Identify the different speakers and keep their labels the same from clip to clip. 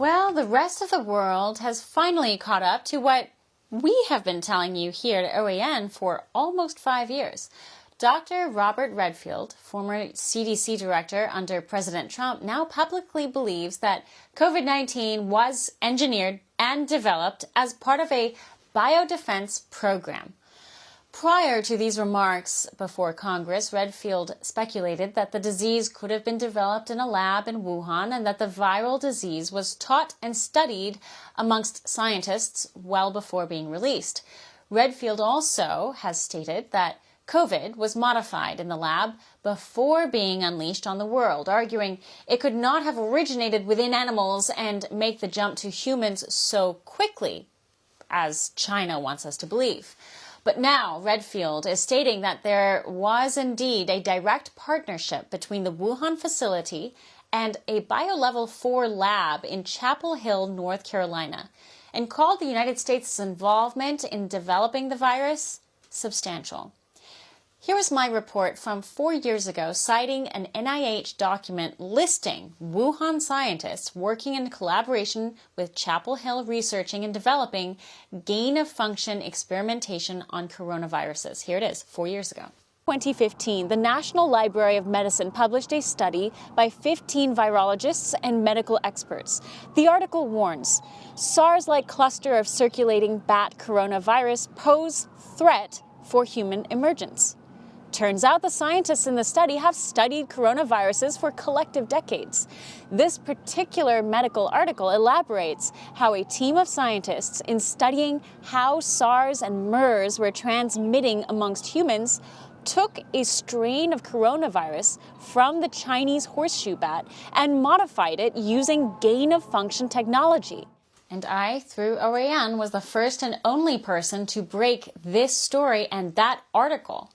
Speaker 1: Well, the rest of the world has finally caught up to what we have been telling you here at OAN for almost 5 years. Dr. Robert Redfield, former CDC director under President Trump, now publicly believes that COVID-19 was engineered and developed as part of a biodefense program. Prior to these remarks before Congress, Redfield speculated that the disease could have been developed in a lab in Wuhan and that the viral disease was taught and studied amongst scientists well before being released. Redfield also has stated that COVID was modified in the lab before being unleashed on the world, arguing it could not have originated within animals and make the jump to humans so quickly, as China wants us to believe. But now Redfield is stating that there was indeed a direct partnership between the Wuhan facility and a BioLevel 4 lab in Chapel Hill, North Carolina, and called the United States' involvement in developing the virus substantial. Here is my report from 4 years ago citing an NIH document listing Wuhan scientists working in collaboration with Chapel Hill researching and developing gain-of-function experimentation on coronaviruses. Here it is, 4 years ago. 2015, the National Library of Medicine published a study by 15 virologists and medical experts. The article warns, SARS-like cluster of circulating bat coronavirus pose threat for human emergence. Turns out the scientists in the study have studied coronaviruses for collective decades. This particular medical article elaborates how a team of scientists, in studying how SARS and MERS were transmitting amongst humans, took a strain of coronavirus from the Chinese horseshoe bat and modified it using gain-of-function technology. And I, through OAN, was the first and only person to break this story and that article.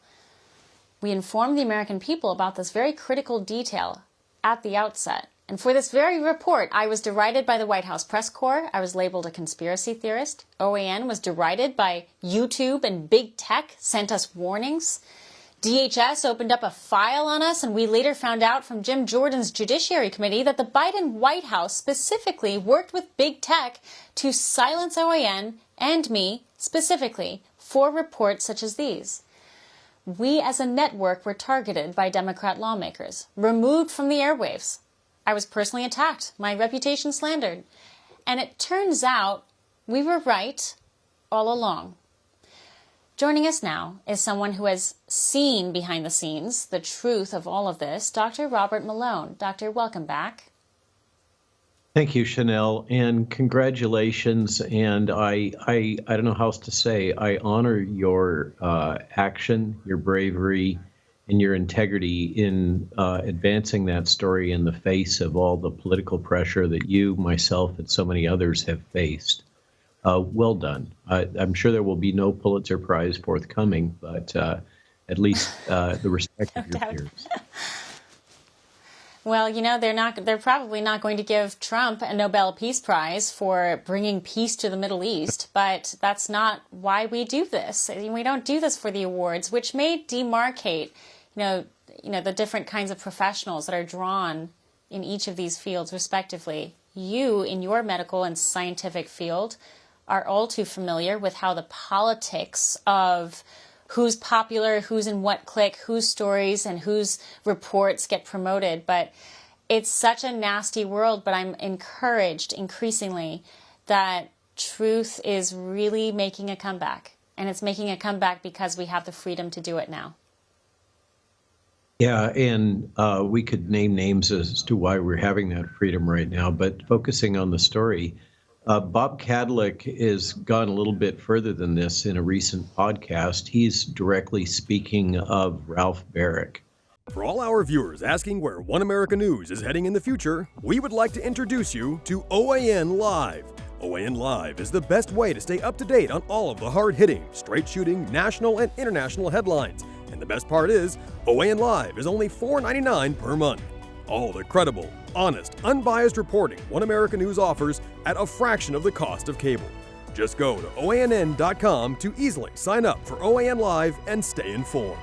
Speaker 1: We informed the American people about this very critical detail at the outset. And for this very report, I was derided by the White House press corps. I was labeled a conspiracy theorist. OAN was derided by YouTube, and big tech sent us warnings. DHS opened up a file on us, and we later found out from Jim Jordan's Judiciary Committee that the Biden White House specifically worked with big tech to silence OAN and me specifically for reports such as these. We as a network were targeted by Democrat lawmakers, removed from the airwaves. I was personally attacked, my reputation slandered. And it turns out we were right all along. Joining us now is someone who has seen behind the scenes the truth of all of this, Dr. Robert Malone. Doctor, welcome back.
Speaker 2: Thank you, Chanel, and congratulations. And I don't know how else to say. I honor your action, your bravery, and your integrity in advancing that story in the face of all the political pressure that you, myself, and so many others have faced. Well done. I'm sure there will be no Pulitzer Prize forthcoming, but at least the respect of your peers.
Speaker 1: Well, you know, they're probably not going to give Trump a Nobel Peace Prize for bringing peace to the Middle East, but that's not why we do this. We don't do this for the awards, which may demarcate, you know, the different kinds of professionals that are drawn in each of these fields, respectively. You, in your medical and scientific field, are all too familiar with how the politics of who's popular, who's in what clique, whose stories and whose reports get promoted. But it's such a nasty world, but I'm encouraged increasingly that truth is really making a comeback. And it's making a comeback because we have the freedom to do it now.
Speaker 2: Yeah, and we could name names as to why we're having that freedom right now, but focusing on the story, Bob Kadlec has gone a little bit further than this in a recent podcast. He's directly speaking of Ralph Barrick.
Speaker 3: For all our viewers asking where One America News is heading in the future, we would like to introduce you to OAN Live. OAN Live is the best way to stay up to date on all of the hard-hitting, straight-shooting, national and international headlines. And the best part is, OAN Live is only $4.99 per month. All the credible, honest, unbiased reporting One America News offers at a fraction of the cost of cable. Just go to OANN.com to easily sign up for OAN Live and stay informed.